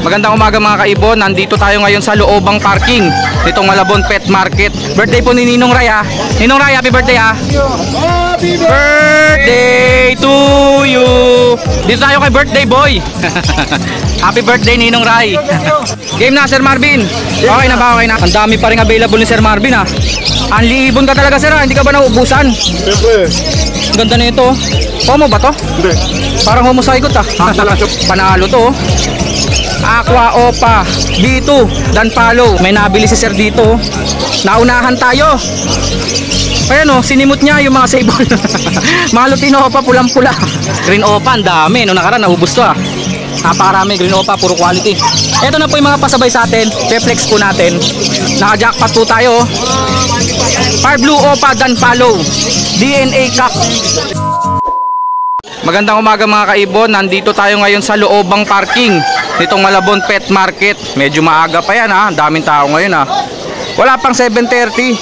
Magandang umaga mga kaibon. Nandito tayo ngayon sa loobang parking nitong Malabon Pet Market. Birthday po ni Ninong Ray ha. Ninong Ray, happy birthday ha. Happy birthday to you. Dito tayo kay birthday boy. Happy birthday Ninong Ray. Game na Sir Marvin. Okay na ba? Okay na. Ang dami pa rin available ni Sir Marvin ha. Ang liibon ka talaga sir ha. Hindi ka ba nauubusan? Siyempre. Ganda na ito. Homo ba to? Hindi. Parang homozygote ah. Panalo to oh. Aqua Opa B2 Dan Palo. May nabili si sir dito. Naunahan tayo. Ayan oh, sinimot niya yung mga sable. Mga Lutino Opa pulang-pula. Green Opa, ang dami. Noong nakaraan naubos to ah. Napakarami Green Opa, puro quality. Ito na po yung mga pasabay sa atin. Reflex po natin. Naka-jackpot po tayo. Fire Blue Opa Dan Palo DNA Cup. Magandang umaga mga kaibon. Nandito tayo ngayon sa loobang parking nitong Malabon Pet Market. Medyo maaga pa yan ha. Daming tao ngayon ha. Wala pang 7:30.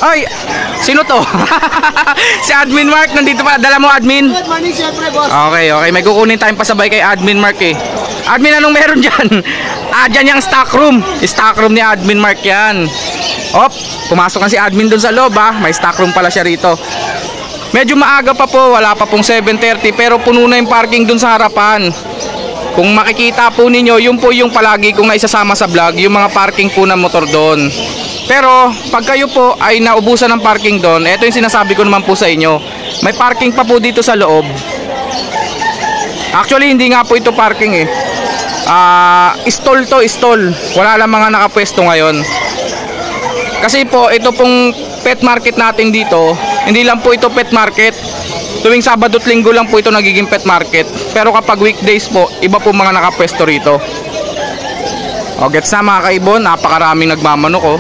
Ay, sino to? Si Admin Mark nandito pa. Dala mo admin? Good morning siyempre boss. Okay, okay. May kukunin tayong pasabay kay Admin Mark eh. Admin, anong meron dyan? Dyan yung stock room. Stock room ni Admin Mark yan. Op, pumasok na si Admin dun sa loob ha. May stock room pala siya rito. Medyo maaga pa po, wala pa pong 7:30 pero puno na yung parking dun sa harapan. Kung makikita po ninyo, yun po yung palagi kong naisasama sa vlog, yung mga parking po ng motor doon. Pero pag kayo po ay naubusan ng parking doon, ito yung sinasabi ko naman po sa inyo. May parking pa po dito sa loob. Actually hindi nga po ito parking eh. Stall to, stall. Wala lang mga nakapwesto ngayon. Kasi po ito pong pet market natin dito, hindi lang po ito pet market. Tuwing Sabado at Linggo lang po ito nagiging pet market. Pero kapag weekdays po, iba po mga nakapwesto rito. O gets na mga kaibon, napakaraming nagmamanok oh.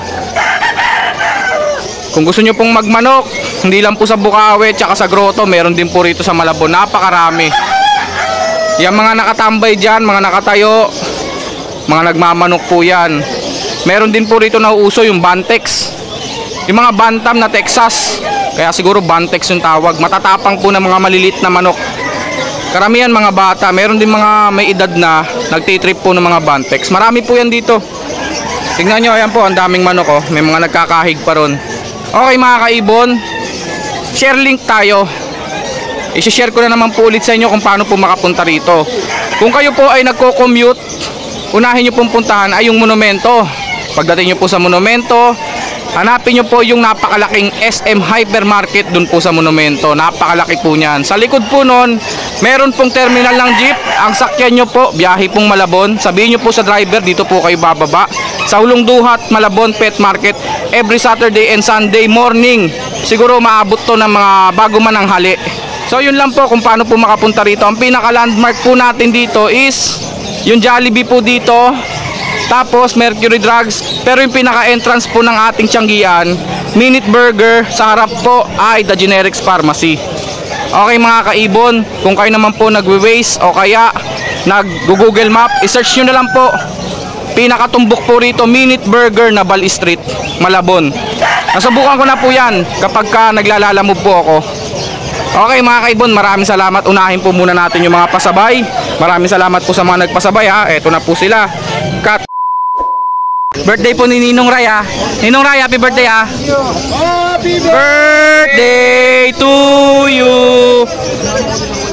Kung gusto nyo pong magmanok, hindi lang po sa Bukawi tsaka sa Grotto, meron din po rito sa Malabon. Napakarami. Yung mga nakatambay dyan, mga nakatayo, mga nagmamanok po yan. Meron din po rito na uso yung Bantex. Yung mga bantam na Texas. Kaya siguro Bantex yung tawag. Matatapang po ng mga malilit na manok. Karamihan mga bata. Meron din mga may edad na nagtitrip po ng mga Bantex. Marami po yan dito. Tingnan nyo, ayan po, ang daming manok oh. May mga nagkakahig pa ron. Okay mga kaibon, share link tayo. I-share ko na naman po ulit sa inyo kung paano po makapunta rito. Kung kayo po ay nagko-commute, unahin nyo pong puntahan ay yung monumento. Pagdating nyo po sa monumento, hanapin nyo po yung napakalaking SM Hypermarket dun po sa monumento. Napakalaki po nyan. Sa likod po nun, meron pong terminal ng jeep. Ang sakyan nyo po, biyahe pong Malabon. Sabihin nyo po sa driver, dito po kayo bababa. Sa Hulong Duhat, Malabon Pet Market, every Saturday and Sunday morning. Siguro maabot to ng mga bago man ang hali. So yun lang po kung paano po makapunta rito. Ang pinaka landmark po natin dito is yung Jollibee po dito. Tapos Mercury Drugs. Pero yung pinaka-entrance po ng ating Tianggian, Minute Burger. Sa harap po ay The Generics Pharmacy. Okay mga kaibon, kung kayo naman po nagwe-waze o kaya nag-google map, i-search nyo na lang po. Pinakatumbok po rito, Minute Burger na Bal Street, Malabon. Nasubukan ko na po yan kapag ka naglalalamove po ako. Okay mga kaibon, maraming salamat. Unahin po muna natin yung mga pasabay. Maraming salamat po sa mga nagpasabay ha. Eto na po sila. Cut. Birthday po ni Ninong Ray ha. Ninong Ray, happy birthday ha. Happy Birthday to you.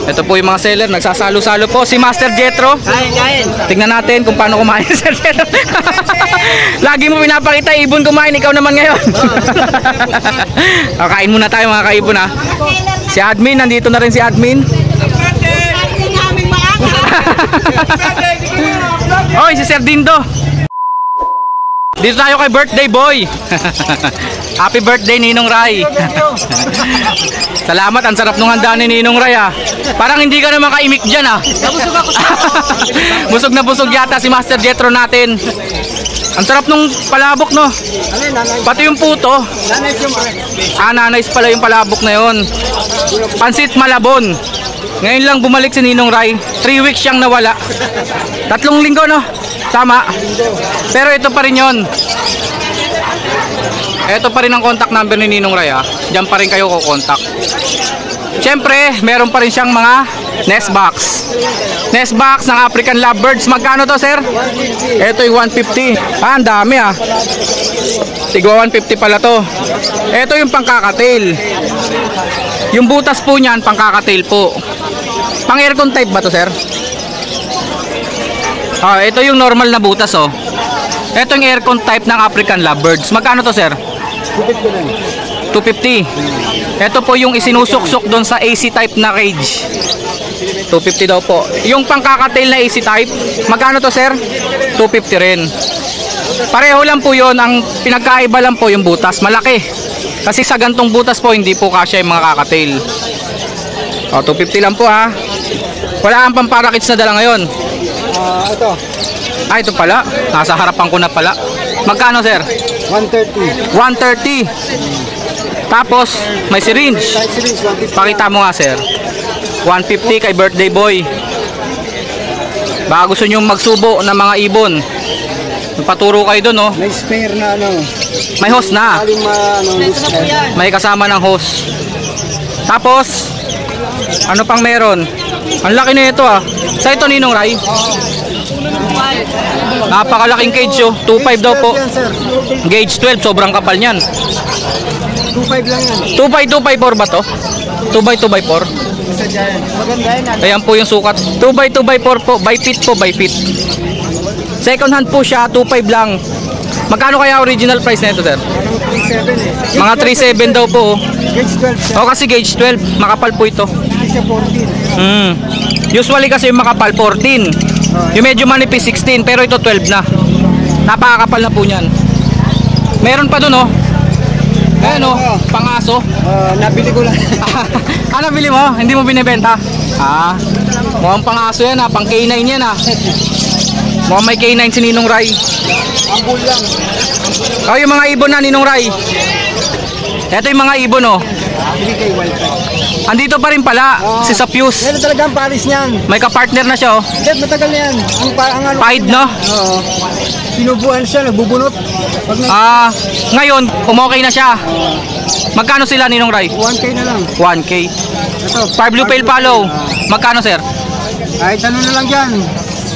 Ito po yung mga seller, nagsasalo-salo po. Si Master Jetro. Kain. Tingnan natin kung paano kumain si Jetro. Lagi mo pinapakita, ibon kumain. Ikaw naman ngayon. Kain muna tayo mga kaibon ha. Si Admin, nandito na rin si Admin. Oy, si Sir Dindo. Dito tayo kay birthday boy. Happy birthday Ninong Ray. Salamat, ang sarap nung handa ni Ninong Ray ah. Parang hindi ka naman kaimik dyan ah. Busog na busog yata si Master Jetro natin. Ang sarap nung palabok no. Pati yung puto. Nanays pala yung palabok na yon. Pansit Malabon. Ngayon lang bumalik si Ninong Ray. 3 weeks siyang nawala. 3 linggo no. Tama. Pero ito pa rin yon. Ito pa rin ang contact number ni Ninong Ray ha. Diyan pa rin kayo kukontak. Siyempre, meron pa rin siyang mga Nest box. Nest box ng African Lovebirds. Magkano to, sir? Ito yung 150. Ah, ang dami ah. Tigwa 150 pala to. Ito yung pangkakatail. Yung butas po niyan, pangkakatail po. Pang aircon type ba to, sir? Ah, ito yung normal na butas oh. Ito yung aircon type ng African Lovebirds. Magkano to, sir? 250. Ito po yung isinusuksok doon sa AC type na cage. 250 daw po. Yung pangkakatail na AC type, magkano to, sir? 250 rin. Pareho lang po yon, ang pinagkaiba lang po yung butas, malaki. Kasi sa gantong butas po, hindi po kasya yung mga kakatail. O, 250 lang po ha. Wala kang pamparakits na dala ngayon. Ito. Ah, ito pala. Nasa harapan ko na pala. Magkano, sir? 130. 130. Tapos, may syringe. Side series, 150. Pakita mo nga, sir. 150 kay birthday boy. Baka gusto nyo magsubo ng mga ibon, magpaturo kayo doon, oh. May spare na ano. May hose na. Aling May kasama ng hose. Tapos, ano pang meron? Ang laki na ito ah. Sa ito, Ninong Ray? Napakalaking cage oh. 2.5 daw po. Gauge 12, sobrang kapal niyan. 2.5 lang yan. 2x2 by 4 ba to? 2x2 by 4? Isa dyan. Maganda yan. Ayan po yung sukat. 2x2 by 4 po. By feet po, by feet. Second hand po siya, 2.5 lang. Magkano kaya original price na ito, sir? 3.7 eh. Mga 3.7 daw po. Oh. Gauge 12 siya. O kasi gauge 12, makapal po ito. Hindi siya 14. Usually kasi yung makapal 14. Yung medyo manipis 16, pero ito 12 na. Napakakapal na po niyan. Meron pa dun oh. Ayan oh, pangaso. Nabili ko lang. Ah, nabili mo? Hindi mo binibenta? Ah, mukhang pangaso yan ah, pang K9 yan ah. Mukhang may K9 si Ninong Ray. Ambul lang. Oh, yung mga ibon na, Ninong Ray. Ito yung mga ibon oh. Bili kay Wild Type. Andito pa rin pala, si Sapius. Meron talaga ang Paris niyan. May kapartner na siya oh. Hindi, matagal na yan. Ang ano. Pied no? Oo. Sinubuan siya, nagbubunot. Pag na, Ah, ngayon, umokay na siya. Magkano sila, Ninong Ray? 1K na lang. 1K. Ito. Far Blue Pale Follow. Magkano, sir? Kahit ano na lang dyan.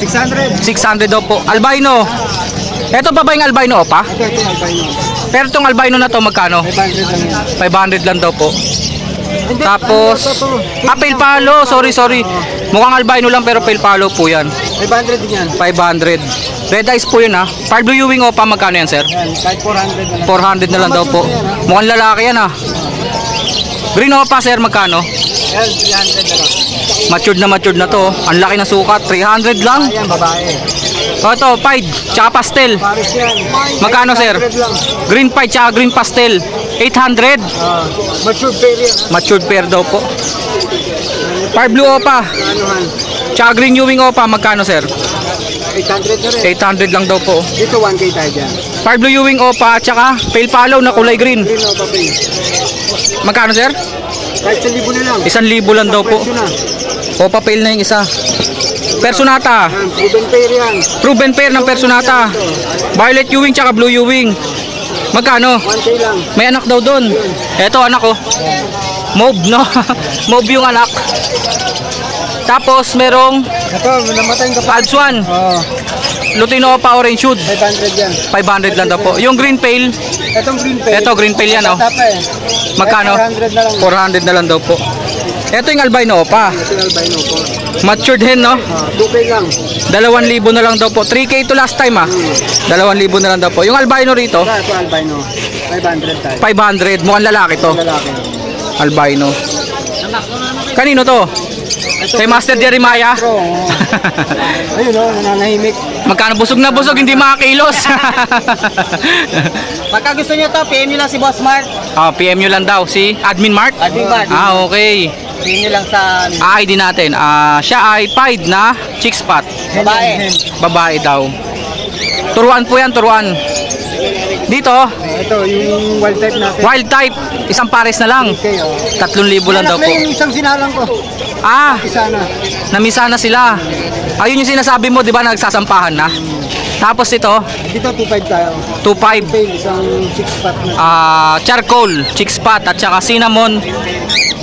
600. 600 daw po. Albino. Ito pa ba yung albino pa? Ito albino. Pero itong albino na to magkano? 500 lang yan. 500 lang daw po. Hindi, Tapos, pale palo. Sorry. Mukhang albino lang pero pale palo po yan. 500 din yan. 500. Red eyes po yun ha. Far Blue Ewing Opa magkano yan, sir? Yan, kahit 400 na lang. 400 na lang daw po. Mukhang lalaki yan ha. Green Opa, sir, magkano? Yan, 300 na lang. Matured na to. Ang laki na sukat. 300 lang. Ayan, babae. O ito, pied, tsaka pastel. Paris yan. Magkano, sir? 500 lang. Green pied, tsaka green pastel. 800. Mature pair yan. Matured pair daw po. Far Blue Opa, Anuhan. tsaka Green Ewing Opa, magkano, sir? 800 na rin. 800 lang daw po. Dito 1K tayo dyan. Far Blue Ewing Opa, tsaka pale follow na kulay green. Green o papel. Magkano, sir? Kahit 1,000 na lang. 1,000 lang daw po. Presyo na. Opa pale na yung isa. Personata. Yan, proven pair yan. Proven pair ng Personata. Violet Ewing tsaka Blue Ewing. Magkano? 1K lang. May anak daw doon. Eto anak ko. Mauve no? Mauve yung anak. Tapos merong Ito, namatay ka pa. Alswan. Oo. Lutino pa orange shoot. 500 yan. 500 lang daw po. Yung green pale. Itong green pair. Eto green pale yan oh. Tapa eh. Magkano? 400 na lang. 400 na lang daw po. Eto yung albino pa. Ito yung albino po. Matured hen no? 2K lang. 2,000 na lang daw po. 3K to last time ah. 2,000 na lang daw po. Yung albino rito, Ito albino. 500 tayo. 500. Mukhang lalaki to. Lalaki. Albino. Kanino to? Kay Master Jeremiah. Pro. Ayun o, nananahimik. Magkano busog na busog, hindi makakilos. Pagka gusto nyo to, PM nyo lang si Boss Mark. Ah, PM nyo lang daw si Admin Mark. Admin Mark. Ah, okay. PM nyo lang sa ID natin. Siya ay pied na chick spot. babae. Babae daw. Turuan po yan, turuan. Dito, Ito, yung wild type natin. wild type, isang pares na lang. Okay, oh. 3,000 lang daw Anak po. na yung isang sinalang ko. Ah, Isa na. namisa na sila. Ayun yung sinasabi mo, di ba, nagsasampahan na? Tapos ito, Dito 2.5 tayo. 2.5. Pail, isang 6 spot na. Charcoal, chick spot, at saka cinnamon,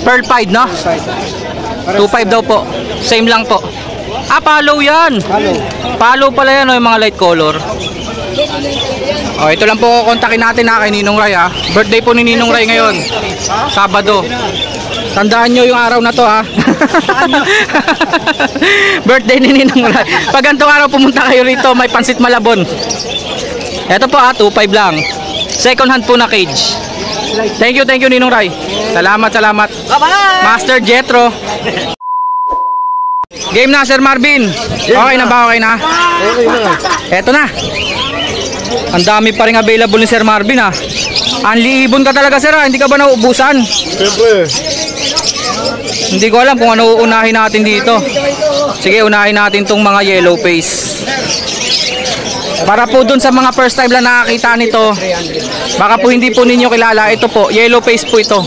pearl pied, no? 5. 2.5 daw po. Same lang po. Ah, palo yan. Halo. Palo pala yan, oh, yung mga light color. Oh, ito lang po kontakin natin na kay Ninong Ray ha. Birthday po ni Ninong Ray ngayon. Sabado. Tandaan nyo yung araw na to ha. Birthday ni Ninong Ray. Pag ganitong araw pumunta kayo rito, may pansit Malabon. Ito po ha, 2.5 lang. Second hand po na cage. Thank you Ninong Ray. Salamat. Bye-bye! Master Jetro. Game na Sir Marvin. Okay na ba? Okay na? Okay na. Eto na. Ang dami pa rin available ni Sir Marvin ha. Anli ibon ka talaga sir ha. Hindi ka ba nauubusan? Siyempre. Hindi ko alam kung ano uunahin natin dito. Sige, unahin natin tong mga yellow face. Para po dun sa mga first time lang nakakita nito, baka po hindi po ninyo kilala. Ito po, yellow face po ito.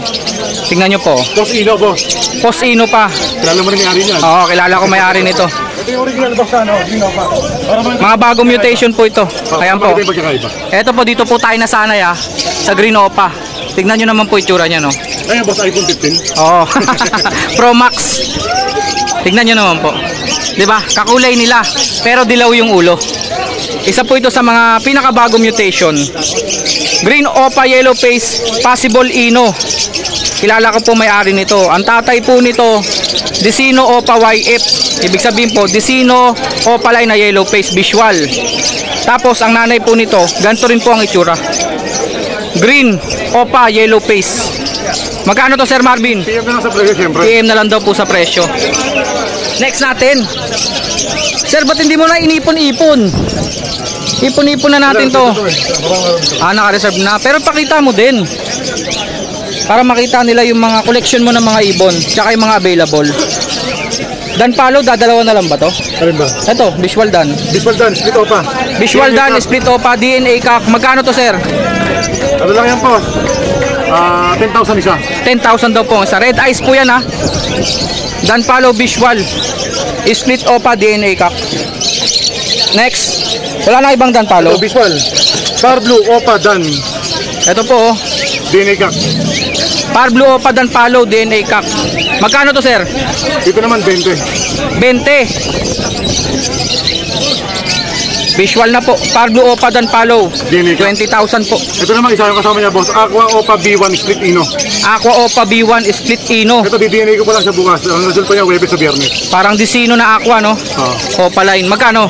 Tingnan nyo po. Boss Ino, boss. Posino pa. Kilala mo rin may-ari niyan. Oo, kilala ko may-ari nito. Ito yung original boss ano, Ino pa. Para Mga bagong mutation po ito. Ayan po. Ito yung pagkakaiba. Ito po, dito po tayo nasanay ha. Sa Green Opa. Tignan nyo naman po itsura niya no. Ayun boss, iPhone 15. Oo. Pro Max. Tignan nyo naman po. 'Di ba? Kakulay nila pero dilaw yung ulo. Isa po ito sa mga pinakabagong mutation. Green Opa Yellow Face Possible Ino. Kilala ko po may-ari nito. Ang tatay po nito, Decino Opa YF. Ibig sabihin po, Decino Opa line na Yellow Face Visual. Tapos ang nanay po nito, ganito rin po ang itsura. Green Opa Yellow Face. Magkano to Sir Marvin? PM na lang sa presyo siyempre. PM na lang daw po sa presyo. Next natin. Sir, ba't hindi mo na inipon-ipon? Ipon-ipon na natin to. Ah, naka-reserve na. Pero pakita mo din. Para makita nila yung mga collection mo ng mga ibon. Tsaka yung mga available. Dan palo, dadalawa na lang ba to? Alin ba? Ito, visual dan. Visual dance, split opa. Visual dan, split opa, DNA cock. Magkano to sir? Ano lang yan boss? 10,000 isa. 10,000 daw po. Sa red eyes po yan ha. Dan palo visual. Split opa DNA cock. Next. Wala na ibang dan palo. Ito visual. Star blue opa dan. Ito po oh. DNA kak. Par blue opa dan palo DNA cock. Magkano to sir? Dito naman 20. 20. Visual na po. Par blue opa dan palo. DNA cock. 20,000 po. Ito naman isa yung kasama niya boss. Aqua opa B1 split ino. Aqua opa B1 split ino. Ito di-DNA ko pa lang siya bukas. Ang result pa niya Webes sa Biyernes. Parang Decino na aqua no? Opa line. Magkano?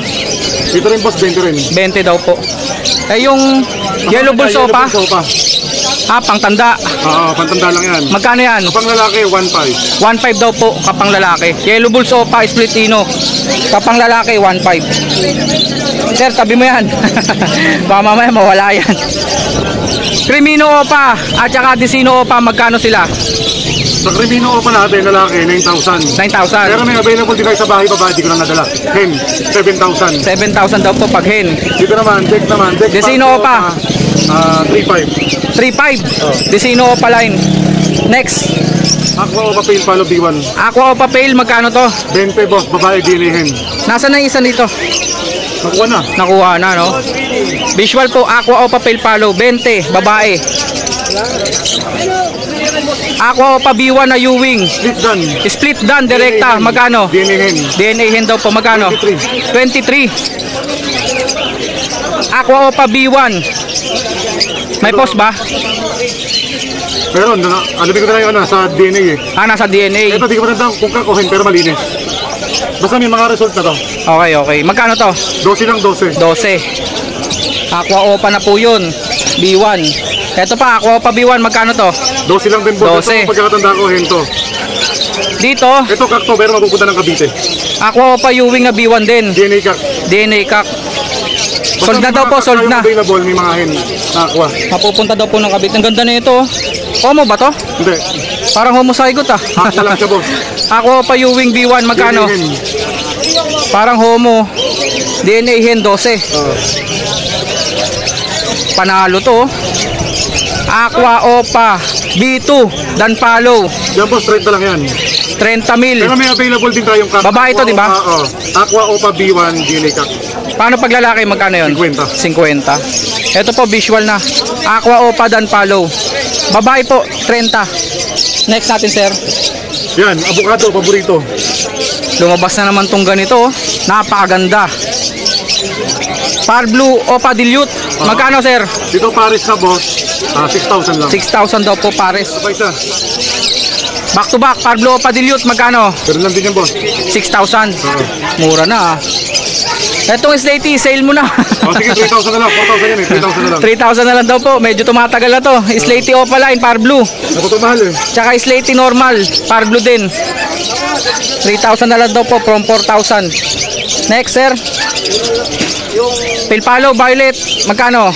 Dito rin boss 20 rin. 20 daw po. Eh yung yellow bulls opa? Opa. Ah, pang tanda. Oo, pantanda lang yan. Magkano yan? Kapang lalaki 1.5. 1.5 daw po kapang lalaki. Yellow bulls opa split ino. Kapang lalaki 1.5. Sir, tabi mo yan. Baka mamaya mawala yan. Crimino opa at saka Decino opa, magkano sila? Sa Crimino opa natin, lalaki 9,000. 9,000. Pero may available din kayo sa bahay, babae, di ko lang nadala. Hen, 7,000. 7,000 daw po pag hen. Dito naman, deck naman. Deck Decino opa. 3.5. 3.5. Decino opa line. Next. Aqua opa pale palo B1. Aqua opa pale, magkano to? 20 boss, babae, dili hen. Nasaan na yung isa nito? Nakuha na. Nakuha na no? Visual po, Aqua Opa Pale Palo, 20, babae. Aqua Opa B1 na U-Wing. Split done. Split done, direkta, magkano? DNA hen. DNA hen daw po, magkano? 23. Aqua Opa B1. May post ba? Pero alabing ko na yung sa DNA eh. Ah, nasa DNA. Ito, di ko pa rin kung kakuhin, pero malinis. Basta may mga result na to. Okay. Magkano to? 12 lang 12. 12. Aqua Opa na po yun. B1. Ito pa, Aqua Opa B1, magkano to? 12 lang din boss. 12. Ito, pagkakatanda ko, hento. Dito, Ito, kakto, pero mapupunta ng Cavite. Aqua Opa U-Wing na B1 din. DNA kak. DNA cock. Sold na daw po, sold na. Available, may mga hen. Aqua. Mapupunta daw po ng Cavite. Ang ganda na ito. Homo ba to? Hindi. Parang homozygote ah. Aqua lang siya boss. Aqua pa U-Wing B1, magkano? DNA hen. Parang homo. DNA hen 12. Panalo to. Aqua Opa B2 Dan Palo. Yan boss, 30 lang yan. 30 mil. Pero may available din tayong kak. Babae to, di ba? Oo. Aqua Opa B1, DNA kak. Paano pag lalaki, magkano yun? 50. 50. Ito po, visual na. Aqua Opa Dan Palo. Babae po, 30. Next natin, sir. Yan, avocado, paborito. Lumabas na naman tong ganito, oh. Napakaganda. Par blue Opa dilute. Magkano, sir? Dito pares na, boss. 6,000 lang. 6,000 daw po pares. Ito pa isa. Back to back, par blue Opa dilute. Magkano? Pero lang din yan, boss. 6,000. Mura na, ah. Etong Slatey, sale mo na. Sige, 3,000 na lang. 4,000 yan eh. 3,000 na lang. 3,000 na lang daw po. Medyo tumatagal na to. Slatey Opaline, par blue. Nakutumahal eh. Tsaka Slatey normal, par blue din. 3,000 na lang daw po from 4,000. Next, sir. Pilpalo violet, magkano?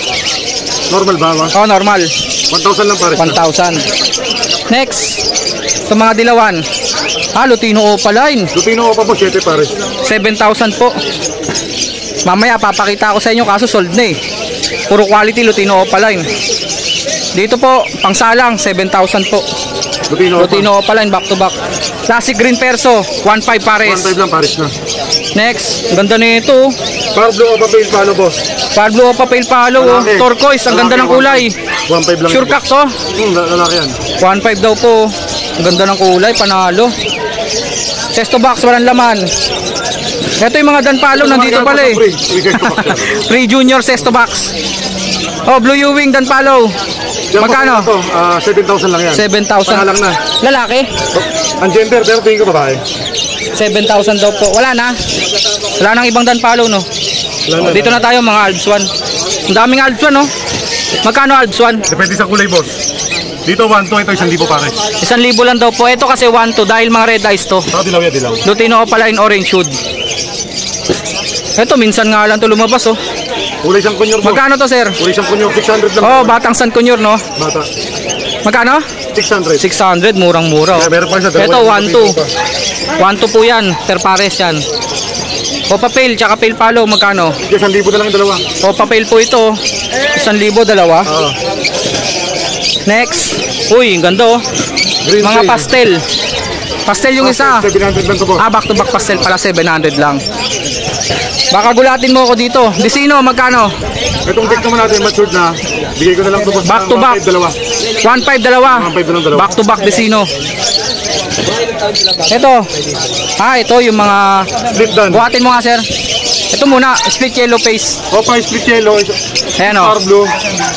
Normal ba, boss? Oh, normal. 1,000 lang pares. 1,000. Next, sa mga dilawan. Lutino Opaline. Lutino pa po, 7 pares. 7,000 po. Mamaya papakita ko sa inyo kaso sold na eh. Puro quality Lutino Opaline. Dito po, pangsalang 7,000 po. Lutino Opaline back to back. Classic green perso, 1,500 pares. 1,500 lang pares na. Next, ang ganda nito. Par blue o papel palo, boss. Par blue Opa pale palo, oh. Lalaki. Turquoise, ang ganda ng kulay. 1,500 lang. Sure cock to. Lalaki yan. 1,500 daw po. Ang ganda ng kulay, panalo. Sesto box, walang laman. Ito yung mga danpalo, nandito pala eh. Free junior sesto box. Oh, blue Ewing danpalo. Magkano? 7,000 lang yan. 7,000. Pangalang na. Lalaki? Ang gender, pero tingin ko babae. 7,000 daw po. Wala na. Wala nang ibang danpalo, no? Wala na. Dito na tayo, mga Alps 1. Ang daming Alps 1, no? Magkano Alps 1? Depende sa kulay, boss. Dito 1,200, ito 1,000 pares. 1,000 lang daw po. Ito kasi 1,200 dahil mga red eyes to. Saka dilaw yan, dilaw. Lutino Opaline orange hood. Ito, minsan nga lang to lumabas, oh. Kulay siyang kunyor, boss. Magkano to, sir? Kulay siyang kunyor, 600 lang. Oh, batang San Kunyor, no? Bata. Magkano? 600. 600, murang-mura. Kaya meron pa isa, dalawa Ito, yung 1,200. 1,200 po yan, per pares yan. Opa Pale, tsaka Pale Palo, magkano? 1,000 na lang yung dalawa. Opa Pale po ito, 1,000, dalawa. Oo. Next, uy, ang ganda, oh. Green Mga shade. pastel. Pastel yung isa. 700 lang to, boss. Back to back pastel pala, 700 lang. Baka gulatin mo ako dito. Disino, magkano? Itong deck naman natin, matured na. Bigay ko na lang to, boss. Back to back. 1,500, dalawa. 1,500, dalawa. 1,500 lang, dalawa. Back to back Disino. Ito. Ito yung mga... Split done. Buhatin mo nga, sir. Ito muna, split yellow face. Opa, split yellow. Ayan, oh. Par blue.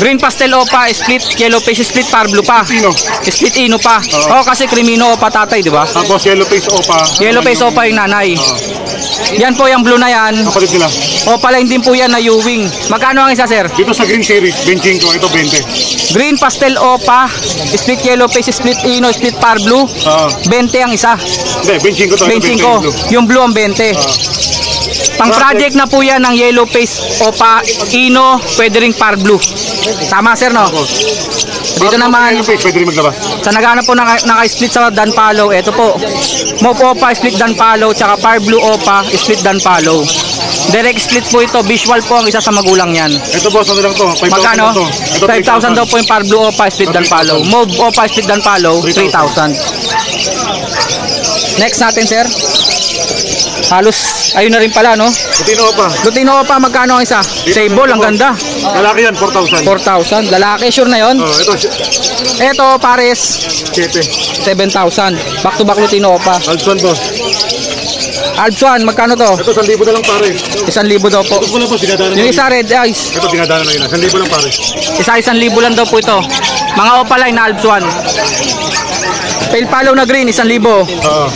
Green pastel opa, split yellow face, split par blue pa. Sino? Split ino pa. Oo. Oh, kasi crimino opa tatay, di ba? Tapos yellow face opa. Yellow face opa yung nanay. Yan po yung blue na yan. Kapalit nila. Opa line din po yan na Ewing. Magkano ang isa, sir? Dito sa green series, 25 ko. Ito 20. Green pastel opa, split yellow face, split ino, split par blue. 20 ang isa. Hindi, 25 to. 25. Yung blue ang 20. Pang project na po yan ng yellow face opa, ino, pwede ring par blue. Tama, sir, no? Dito naman, Yellow face, pwede rin maglabas. sa nagana po naka-split sa Danpalo, ito po. Mauve Opa, split Danpalo, tsaka Par Blue Opa, split Danpalo. Direct split po ito, visual po ang isa sa magulang yan. Ito, boss, ano lang to? 5,000 Magkano? lang to. Ito, 5,000 daw po yung Par Blue Opa, split Danpalo. Mauve Opa, split Danpalo, 3,000. Next natin, sir. Halos, ayun na rin pala, no? Lutino opa. Lutino Opa, magkano ang isa? Sable, ang ganda. Lalaki yan, 4,000. 4,000. Lalaki, sure na yon. Oh, ito, Ito, pares, 7. 7,000. Back to back Lutino Opa. Alpson, boss. Alps 1, magkano to? Ito, 1,000 na lang pare. 1,000 daw po. Ito pala, boss, dinadaanan Yung na isa yun. red eyes, Ito, dinadaanan na yun. 1,000 lang pare. isa 1,000 lang daw po ito. Mga opaline na Alps 1. Pale Palo na green, 1,000. Oo.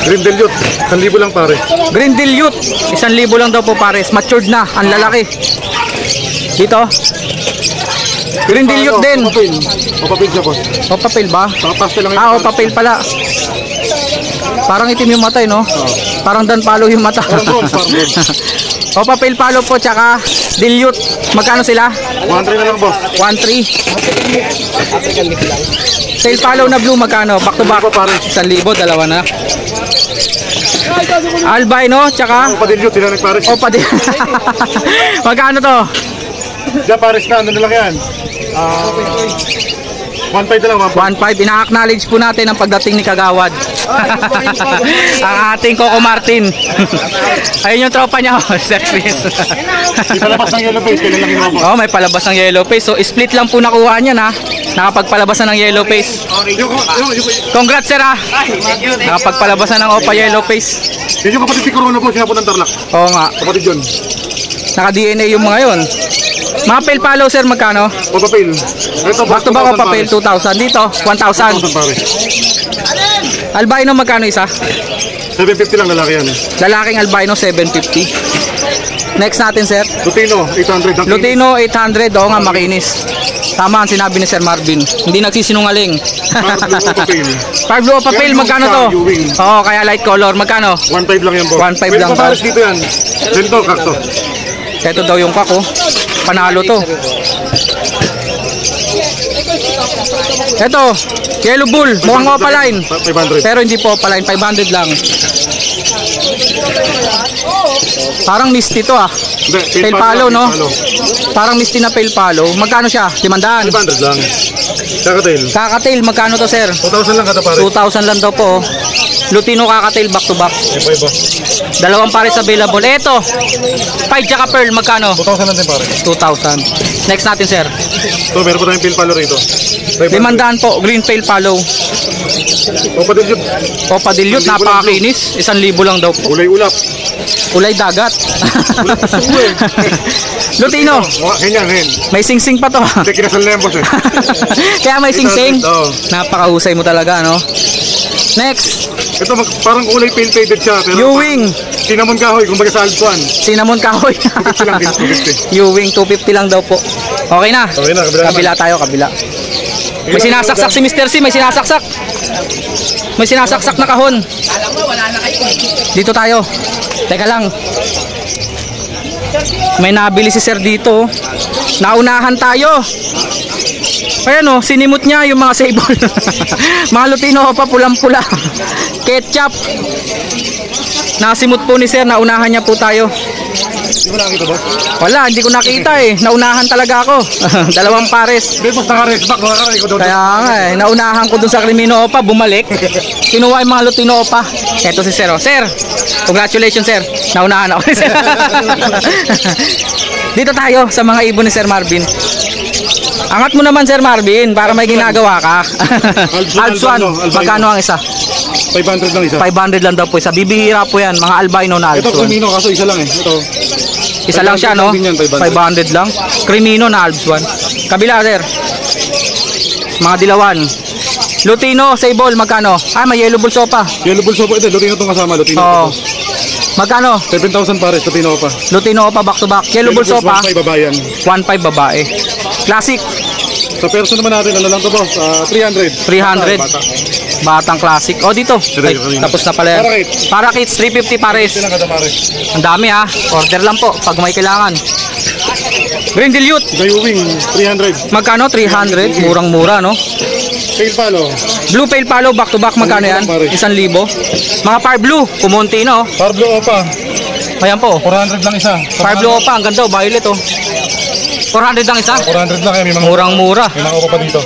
Green Dilute, 1,000 lang pare. Green Dilute, 1,000 lang daw po pares. Matured na, ang lalaki. Dito. Green Dilute din. Opapil. Opapil siya, boss. O papel ba? Saka pastel lang yun. O papel pala. Parang itim yung mata, no? Parang Danpalo yung mata. Parang bronze, parang bronze. O papel palo po, tsaka Dilute. Magkano sila? 1,300 na lang, boss. 1,300. Tail follow na blue, magkano? Back to back. 1,000, dalawa na. Albino, tsaka Opa Dilute, sila nagpares. Opa din. Magkano to? Diyan, pares na. Ano na lang yan? 1,500 na lang, 1,500. 1,500. Ina-acknowledge po natin ang pagdating ni Kagawad. Ang ating Coco Martin. Ayun yung tropa niya, Sir Chris. May palabas ng yellow face, kailan lang kinuha po. Oh, may palabas ng yellow face. So, split lang po nakuha niya na. Nakapagpalabas na ng yellow face. Congrats, sir, ha. Nakapagpalabas na ng Opa yellow face. Yun yung kapatid si Corona po, siya po ng Tarlac. Oo nga. Kapatid yun. Naka-DNA yung mga yun. Mga fail follow, sir, magkano? Papapil. Ito, Back to back o papel, 2,000. Dito, 1,000. 1,000 pare. Albino, magkano isa? 750 lang lalaki yan. Lalaking albino, 750. Next natin, sir. Lutino, 800. Lutino, 800. Oo nga, makinis. Tama ang sinabi ni Sir Marvin. Hindi nagsisinungaling. Parblo o papel, magkano to? Oo, kaya light color. Magkano? 1.5 lang yan po. 1.5 lang. Pwede pa pares dito yan. Dito, kakto. Ito daw yung kako. Panalo to. Ito, yellow bull. Mukhang opaline. 500. Pero hindi po opaline. 500 lang. Parang misty to ah. Hindi, Pale palo, no? Parang misty na pale palo. Magkano siya? 500. 500 lang. Kakatail. Kakatail, magkano to, sir? 2,000 lang kada pare. 2,000 lang daw po. Lutino kakatail back to back. Iba-iba. Dalawang pares available. Eto, 5 tsaka pearl, magkano? 2,000 lang din pare. 2,000. Next natin, sir. So, meron po tayong pale palo rito. 500 po, green pale palo. Opa din yun. Opa dilute, napakakinis. 1,000 lang daw po. Ulay ulap. Kulay dagat. Lutino, Ganyan, hen. may singsing pa to. Hindi, kinasal na yan boss eh. Kaya may singsing. Oo. Napakahusay mo talaga, no? Next, Ito, parang kulay pale faded siya. Pero Ewing. cinnamon kahoy, kumbaga sa Alpuan. Cinnamon kahoy. 250 lang din, 250. Ewing, 250 lang daw po. Okay na. Okay na, kabila naman. Kabila tayo, kabila. May sinasaksak si Mr. C, may sinasaksak. May sinasaksak na kahon. Dito tayo. Teka lang. May nabili si Sir dito. Naunahan tayo. Ayan o, sinimot niya yung mga sable. Mga Lutino pa, pulang-pula. Ketchup. Nasimot po ni Sir, naunahan niya po tayo. Hindi mo nakita boss? Wala, hindi ko nakita eh. Naunahan talaga ako. Dalawang pares. Hindi boss, naka-red back, naka-red ko daw. Kaya nga eh, naunahan ko dun sa Crimino Opa, bumalik. Kinuha yung mga Lutino Opa. Eto si Sir. Sir, congratulations sir. Naunahan ako ni Sir. Dito tayo sa mga ibon ni Sir Marvin. Angat mo naman Sir Marvin para may ginagawa ka. Alpswan, magkano ang isa? 500 lang isa. 500 lang daw po isa. Bibihira po yan, mga albino na Ito, Alpswan. Crimino, kaso isa lang eh. Ito. Isa lang siya, no? 500 500 lang. Crimino na Alpswan. Kabila, sir. Mga dilawan. Lutino, sable, magkano? Ah, may yellow bull sopa. Yellow bulso po ito, Lutino itong kasama, Lutino Oo. po. Magkano? 7,000 pares, Lutino pa. Lutino pa back to back. Yellow bull sopa, 1.5 babayan. 1.5 babae. Classic, Sa person naman natin, ano lang to boss? 300. 300. Bata. Batang classic. O dito. Ay, tapos na pala yan. Parakit. Parakits, 350 pares. Ito lang kada pares. Ang dami ha. Order lang po pag may kailangan. Green dilute. Gayuwing, 300. Magkano? 300. Murang-mura, no? Pale palo. Blue pale palo back to back, magkano yan? 1,000. Mga fire blue, kumunti no? Parblo Opa, Ayan po. 400 lang isa. Fire blue pa, ang ganda, violet oh. 400 lang isa. 400 lang kaya may mga Murang-mura. may mga Opa pa dito.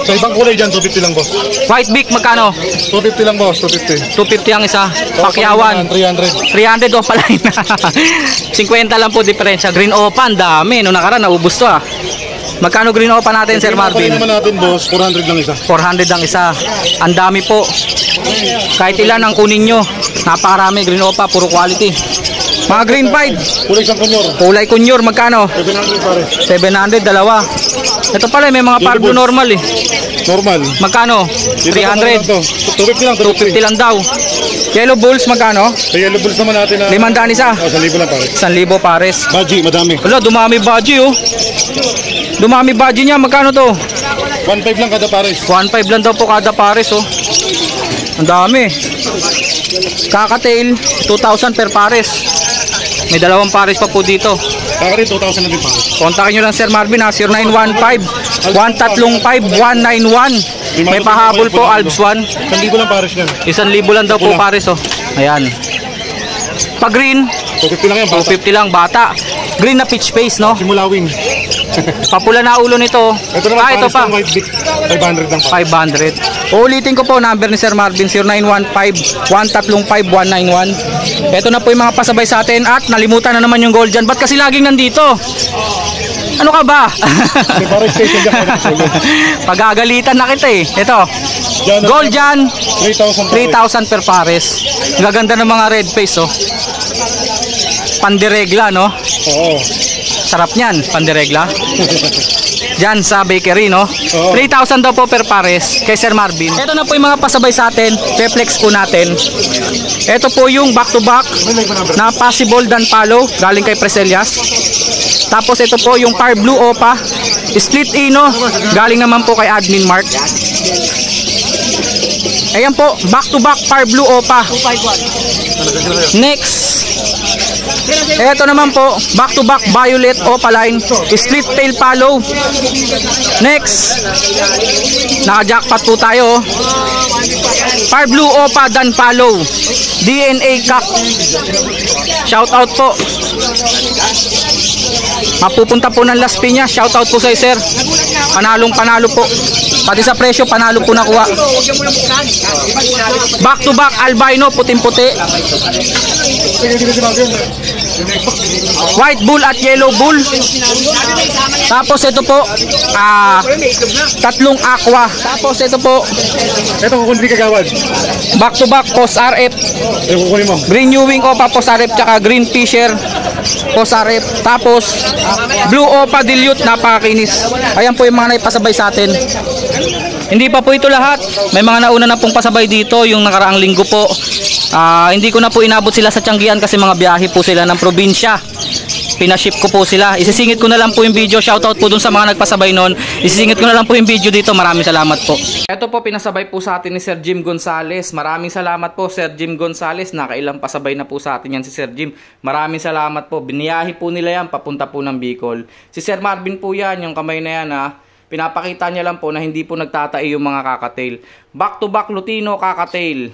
Sa ibang kulay dyan, 250 lang boss. White beak, magkano? 250 lang boss, 250. 250 ang isa. Pakyawan. 300. 300 Opa line. 50 lang po diferensya. Green Opa, ang dami. Nung nakaraan, naubos to ah. Magkano green Opa natin, Sir Marvin? naman natin boss, 400 lang isa. 400 ang isa. Ang dami po. Kahit ilan ang kunin nyo. Napakarami. Green Opa, puro quality. Mga green pied. Kulay isang kunyor. Kulay kunyor, magkano? 700 pares. 700, dalawa. Ito pala, may mga parblue normal eh. Normal. Magkano? 300. 250 lang, 250 lang daw. Yellow bulls, magkano? Sa yellow bulls naman natin na 500 isa. 1,000 lang pares. 1,000 pares. Baji, madami. Wala, dumami baji oh. Dumami baji niya, magkano to? 1.5 lang kada pares. 1.5 lang daw po kada pares oh. Ang dami. Kakatail, 2,000 per pares. May dalawang pares pa po dito. Kaka rin, 2,000 lang din pares. Kontakin nyo lang Sir Marvin ha, 0915-135-191. May pahabol po, Alps 1. 1,000 lang pares yan. 1,000 lang daw po pares oh. Ayan. Pag green, 250 lang yan, bata. 250 lang bata. Green na peach face no? Simulawing. Papula na ulo nito. Ito naman, Ito pa. White Dick. 500 lang pa. 500. Uulitin ko po, number ni Sir Marvin, 0915-135-191. Ito na po yung mga pasabay sa atin at nalimutan na naman yung gold dyan. Ba't kasi laging nandito? Ano ka ba? Para station dyan. Pagagalitan na kita eh. Ito, gold dyan, 3,000 per pares. Gaganda ng mga red face oh. Pandiregla no? Oo. Sarap niyan, pandiregla. Diyan sa bakery no? 3,000 daw po per pares kay Sir Marvin. Ito na po yung mga pasabay sa atin. Pe-flex po natin. Ito po yung back to back na possible dan follow galing kay Preselias. Tapos ito po yung Par Blue Opa Split Ino galing naman po kay Admin Mark. Ayan po, back to back Par Blue Opa. Next, eto naman po, back to back Violet Opaline Split Tail Follow. Next, naka-jackpot po tayo. Par Blue Opa Dan Follow DNA Cock. Shout out po. Mapupunta po ng Las Piñas. Shout out po sa sir. Panalong panalo po. Pati sa presyo panalo po nakuha. Back to back albino puting-puti. White bull at yellow bull. Tapos ito po tatlong aqua. Tapos ito po Ito kukunin di kagawad. back to back post RF. Ito kukunin mo. Green New Wing Opa post RF tsaka Green Fisher post RF. Tapos Blue Opa Dilute napakakinis. Ayan po yung mga naipasabay sa atin. Hindi pa po ito lahat. May mga nauna na pong pasabay dito yung nakaraang linggo po. Hindi ko na po inabot sila sa Tianggian kasi mga biyahe po sila ng probinsya. Pinaship ko po sila. Isisingit ko na lang po yung video. Shoutout po dun sa mga nagpasabay nun. Isisingit ko na lang po yung video dito. Maraming salamat po. Ito po pinasabay po sa atin ni Sir Jim Gonzales. Maraming salamat po Sir Jim Gonzales. Nakailang pasabay na po sa atin yan si Sir Jim. Maraming salamat po. Biniyahe po nila yan papunta po ng Bicol. Si Sir Marvin po yan. Yung kamay na yan pinapakita niya lang po na hindi po nagtatai yung mga kakatail. Back to back Lutino kakatail.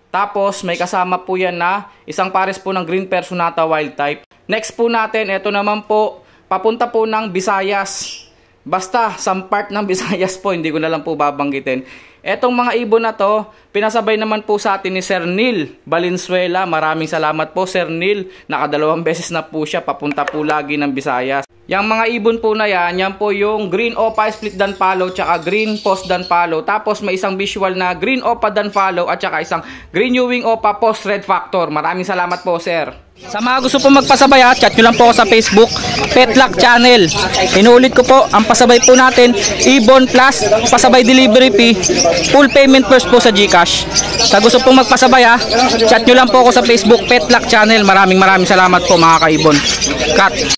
Tapos may kasama po yan na isang pares po ng Green Personata Wild Type. Next po natin, ito naman po, papunta po ng Visayas. Basta, some part ng Visayas po, hindi ko na lang po babanggitin. Etong mga ibon na to, pinasabay naman po sa atin ni Sir Neil Valenzuela. Maraming salamat po Sir Neil. Nakadalawang beses na po siya, papunta po lagi ng Visayas. Yang mga ibon po na yan po yung Green Opa Split Dan Follow tsaka Green Post Dan Follow. Tapos may isang visual na Green Opa Dan Follow at tsaka isang Green New Wing Opa Post Red Factor. Maraming salamat po sir. Sa mga gusto po magpasabay chat nyo lang po ako sa Facebook Petlock Channel. Inuulit ko po, ang pasabay po natin Ibon Plus, pasabay delivery fee, full payment first po sa GCash. Sa gusto po magpasabay chat nyo lang po ako sa Facebook Petlock Channel. Maraming salamat po mga kaibon. Cut.